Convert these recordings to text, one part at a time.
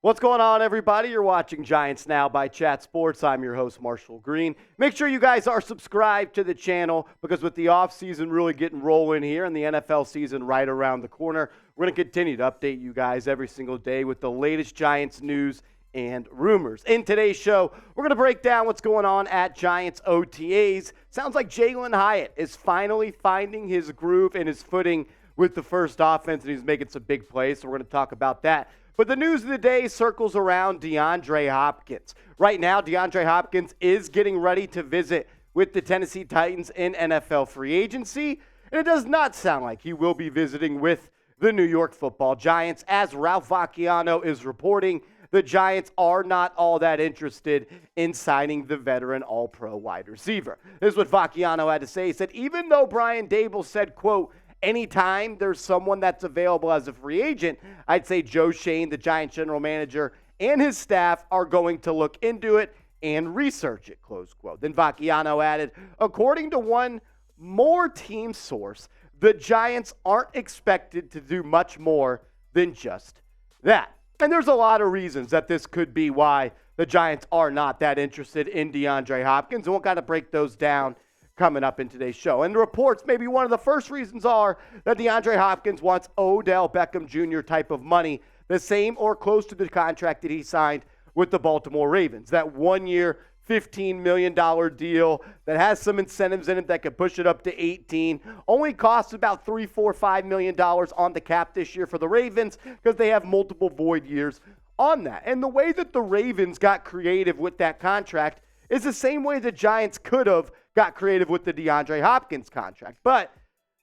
What's going on, everybody? You're watching Giants Now by Chat Sports. I'm your host, Marshall Green. Make sure you guys are subscribed to the channel because with the offseason really getting rolling here and the NFL season right around the corner, we're going to continue to update you guys every single day with the latest Giants news and rumors. In today's show, we're going to break down what's going on at Giants OTAs. Sounds like Jalin Hyatt is finally finding his groove and his footing with the first offense, and he's making some big plays, so we're going to talk about that. But the news of the day circles around DeAndre Hopkins. Right now, DeAndre Hopkins is getting ready to visit with the Tennessee Titans in NFL free agency, and it does not sound like he will be visiting with the New York Football Giants. As Ralph Vacchiano is reporting, the Giants are not all that interested in signing the veteran all-pro wide receiver. This is what Vacchiano had to say. He said, even though Brian Daboll said, quote, anytime there's someone that's available as a free agent, I'd say Joe Schoen, the Giants general manager, and his staff are going to look into it and research it, close quote. Then Vacchiano added, according to one more team source, the Giants aren't expected to do much more than just that. And there's a lot of reasons that this could be why the Giants are not that interested in DeAndre Hopkins, and we'll kind of break those down coming up in today's show. And the reports, maybe one of the first reasons are that DeAndre Hopkins wants Odell Beckham Jr. type of money, the same or close to the contract that he signed with the Baltimore Ravens. That 1 year, $15 million deal that has some incentives in it that could push it up to 18. Only costs about $3, $4, $5 million on the cap this year for the Ravens because they have multiple void years on that. And the way that the Ravens got creative with that contract is the same way the Giants could have got creative with the DeAndre Hopkins contract. But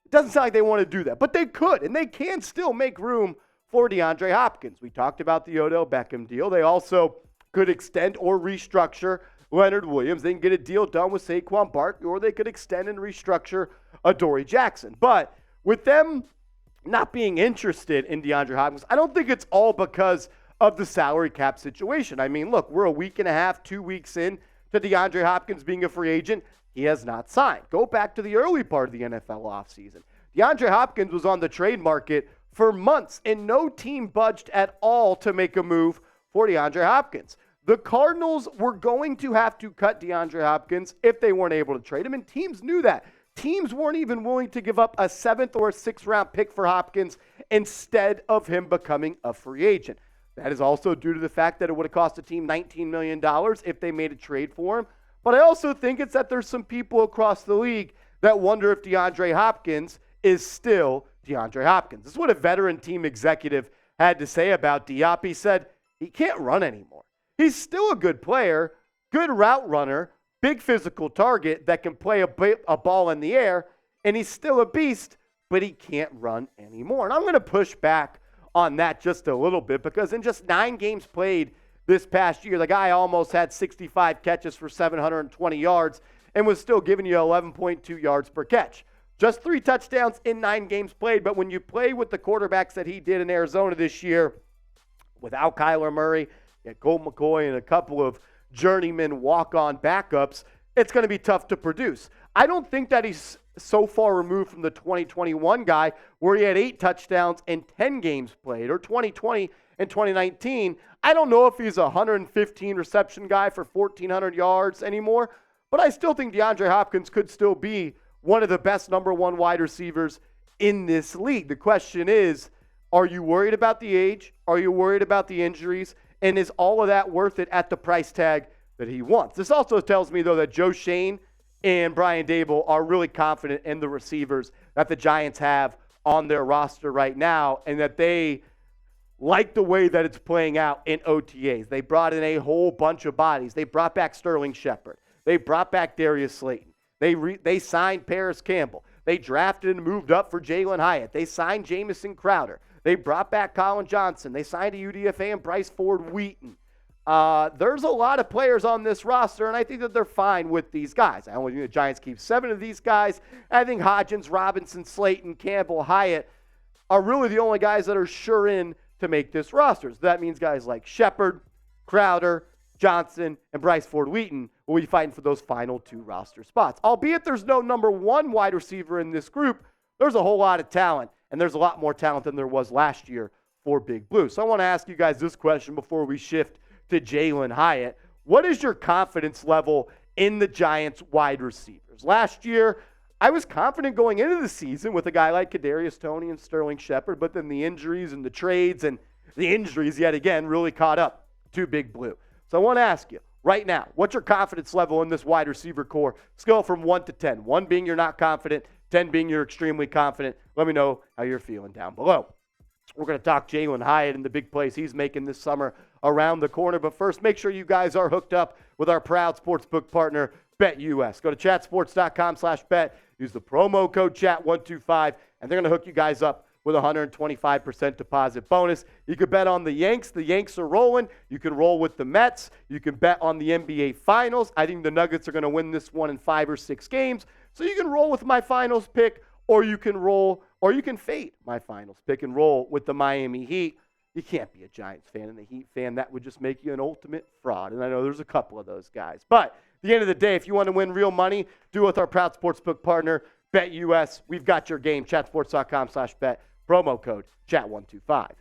it doesn't sound like they want to do that. But they could, and they can still make room for DeAndre Hopkins. We talked about the Odell Beckham deal. They also could extend or restructure Leonard Williams. They can get a deal done with Saquon Barkley, or they could extend and restructure Adoree Jackson. But with them not being interested in DeAndre Hopkins, I don't think it's all because of the salary cap situation. I mean, look, we're a week and a half, 2 weeks in to DeAndre Hopkins being a free agent. He has not signed. Go back to the early part of the NFL offseason. DeAndre Hopkins was on the trade market for months, and no team budged at all to make a move for DeAndre Hopkins. The Cardinals were going to have to cut DeAndre Hopkins if they weren't able to trade him, and teams knew that. Teams weren't even willing to give up a 7th or a 6th round pick for Hopkins instead of him becoming a free agent. That is also due to the fact that it would have cost the team $19 million if they made a trade for him. But I also think it's that there's some people across the league that wonder if DeAndre Hopkins is still DeAndre Hopkins. This is what a veteran team executive had to say about Diop. He said, he can't run anymore. He's still a good player, good route runner, big physical target that can play a ball in the air, and he's still a beast, but he can't run anymore. And I'm going to push back on that just a little bit because in just 9 games played this past year, the guy almost had 65 catches for 720 yards and was still giving you 11.2 yards per catch. Just 3 touchdowns in 9 games played, but when you play with the quarterbacks that he did in Arizona this year, without Kyler Murray, Colt McCoy, and a couple of journeyman walk-on backups, it's going to be tough to produce. I don't think that he's so far removed from the 2021 guy where he had 8 touchdowns in 10 games played, or 2020 and 2019. I don't know if he's a 115 reception guy for 1,400 yards anymore, but I still think DeAndre Hopkins could still be one of the best number 1 wide receivers in this league. The question is, are you worried about the age? Are you worried about the injuries? And is all of that worth it at the price tag that he wants? This also tells me, though, that Joe Schoen and Brian Daboll are really confident in the receivers that the Giants have on their roster right now, and that they like the way that it's playing out in OTAs. They brought in a whole bunch of bodies. They brought back Sterling Shepard. They brought back Darius Slayton. They signed Paris Campbell. They drafted and moved up for Jalin Hyatt. They signed Jamison Crowder. They brought back Colin Johnson. They signed a UDFA and Bryce Ford Wheaton. There's a lot of players on this roster, and I think that they're fine with these guys. I only think the Giants keep 7 of these guys. I think Hodgins, Robinson, Slayton, Campbell, Hyatt are really the only guys that are sure in to make this roster. So that means guys like Shepard, Crowder, Johnson, and Bryce Ford Wheaton will be fighting for those final 2 roster spots. Albeit there's no number 1 wide receiver in this group, there's a whole lot of talent, and there's a lot more talent than there was last year for Big Blue. So I want to ask you guys this question before we shift to Jalin Hyatt. What is your confidence level in the Giants wide receivers? Last year, I was confident going into the season with a guy like Kadarius Toney and Sterling Shepard, but then the injuries and the trades and the injuries yet again really caught up to Big Blue. So I want to ask you right now, what's your confidence level in this wide receiver core? Scale from 1 to 10. 1 being you're not confident, 10 being you're extremely confident. Let me know how you're feeling down below. We're going to talk Jalin Hyatt and the big plays he's making this summer around the corner. But first, make sure you guys are hooked up with our proud sportsbook partner, BetUS. Go to chatsports.com/bet. Use the promo code CHAT125, and they're going to hook you guys up with a 125% deposit bonus. You could bet on the Yanks. The Yanks are rolling. You can roll with the Mets. You can bet on the NBA Finals. I think the Nuggets are going to win this one in 5 or 6 games. So you can roll with my finals pick, or you can fade my finals pick and roll with the Miami Heat. You can't be a Giants fan and a Heat fan. That would just make you an ultimate fraud. And I know there's a couple of those guys. But at the end of the day, if you want to win real money, do it with our proud sportsbook partner, BetUS. We've got your game, chatsports.com/bet. Promo code CHAT125.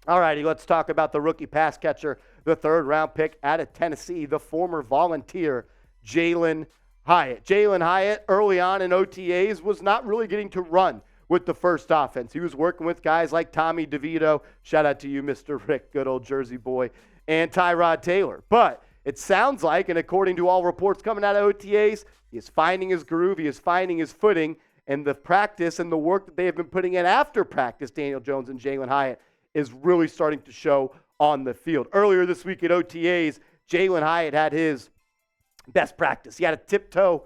All righty, let's talk about the rookie pass catcher, the 3rd-round pick out of Tennessee, the former Volunteer, Jalin Hyatt. Jalin Hyatt, early on in OTAs, was not really getting to run with the first offense. He was working with guys like Tommy DeVito, shout out to you, Mr. Rick, good old Jersey boy, and Tyrod Taylor. But it sounds like, and according to all reports coming out of OTAs, he is finding his groove, he is finding his footing, and the practice and the work that they have been putting in after practice, Daniel Jones and Jalin Hyatt, is really starting to show on the field. Earlier this week at OTAs, Jalin Hyatt had his best practice. He had a tiptoe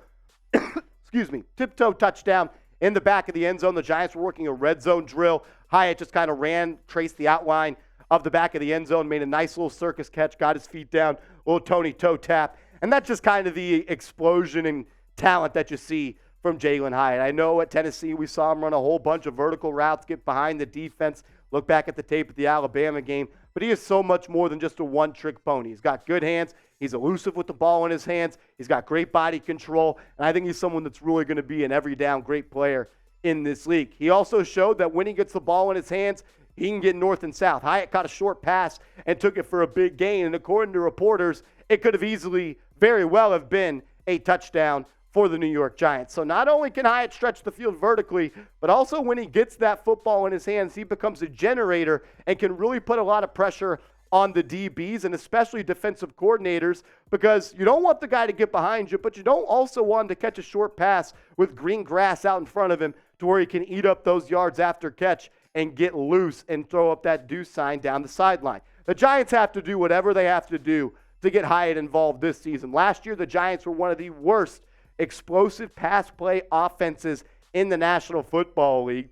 touchdown in the back of the end zone. The Giants were working a red zone drill. Hyatt just kind of traced the outline of the back of the end zone, made a nice little circus catch, got his feet down, little Tony toe tap. And that's just kind of the explosion in talent that you see from Jalin Hyatt. I know at Tennessee we saw him run a whole bunch of vertical routes, get behind the defense, look back at the tape at the Alabama game, but he is so much more than just a one-trick pony. He's got good hands. He's elusive with the ball in his hands. He's got great body control, and I think he's someone that's really going to be an every-down great player in this league. He also showed that when he gets the ball in his hands, he can get north and south. Hyatt caught a short pass and took it for a big gain, and according to reporters, it could have easily, very well have been a touchdown for the New York Giants. So not only can Hyatt stretch the field vertically, but also when he gets that football in his hands, he becomes a generator and can really put a lot of pressure on the DBs and especially defensive coordinators, because you don't want the guy to get behind you, but you don't also want him to catch a short pass with green grass out in front of him to where he can eat up those yards after catch and get loose and throw up that deuce sign down the sideline. The Giants have to do whatever they have to do to get Hyatt involved this season. Last year, the Giants were one of the worst explosive pass play offenses in the National Football League.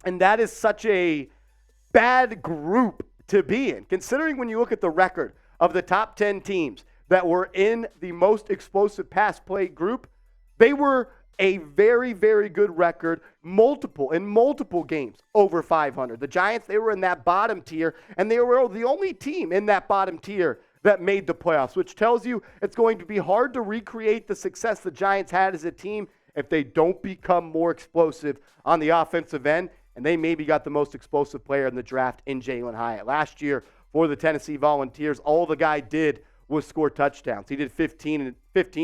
And that is such a bad group to be in, considering when you look at the record of the top 10 teams that were in the most explosive pass play group, they were a very, very good record, multiple games over 500. The Giants, they were in that bottom tier, and they were the only team in that bottom tier that made the playoffs, which tells you it's going to be hard to recreate the success the Giants had as a team if they don't become more explosive on the offensive end. And they maybe got the most explosive player in the draft in Jalin Hyatt. Last year for the Tennessee Volunteers, all the guy did was score touchdowns. He did 15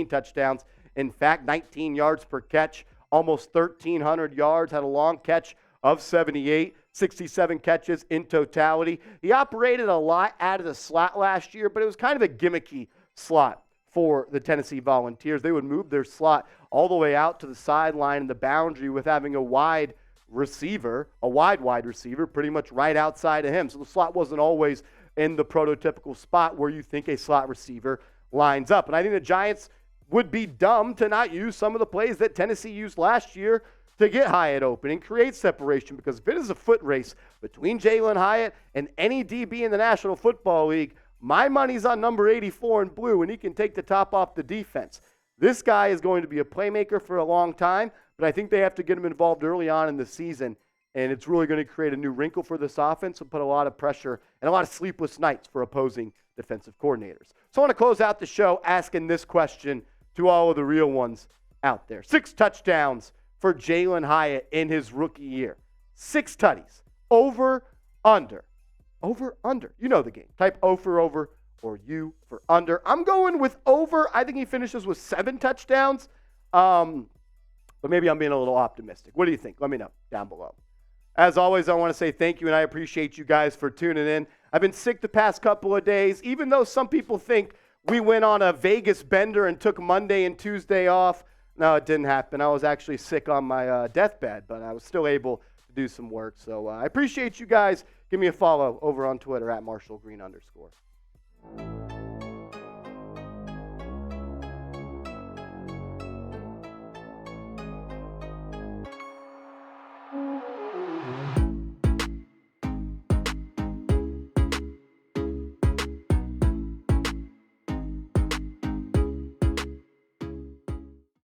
touchdowns. In fact, 19 yards per catch, almost 1,300 yards, had a long catch of 78, 67 catches in totality. He operated a lot out of the slot last year, but it was kind of a gimmicky slot for the Tennessee Volunteers. They would move their slot all the way out to the sideline and the boundary with having a wide wide receiver, pretty much right outside of him. So the slot wasn't always in the prototypical spot where you think a slot receiver lines up. And I think the Giants would be dumb to not use some of the plays that Tennessee used last year to get Hyatt open and create separation, because if it is a foot race between Jalin Hyatt and any DB in the National Football League, my money's on number 84 in blue, and he can take the top off the defense. This guy is going to be a playmaker for a long time, but I think they have to get him involved early on in the season, and it's really going to create a new wrinkle for this offense and put a lot of pressure and a lot of sleepless nights for opposing defensive coordinators. So I want to close out the show asking this question to all of the real ones out there. 6 touchdowns for Jalin Hyatt in his rookie year. 6 tutties. Over, under. over, under. You know the game. Type O for over or U for under. I'm going with over. I think he finishes with 7 touchdowns. But maybe I'm being a little optimistic. What do you think? Let me know down below. As always, I want to say thank you, and I appreciate you guys for tuning in. I've been sick the past couple of days, even though some people think we went on a Vegas bender and took Monday and Tuesday off. No, it didn't happen. I was actually sick on my deathbed, but I was still able to do some work. So I appreciate you guys. Give me a follow over on Twitter at @MarshallGreen_.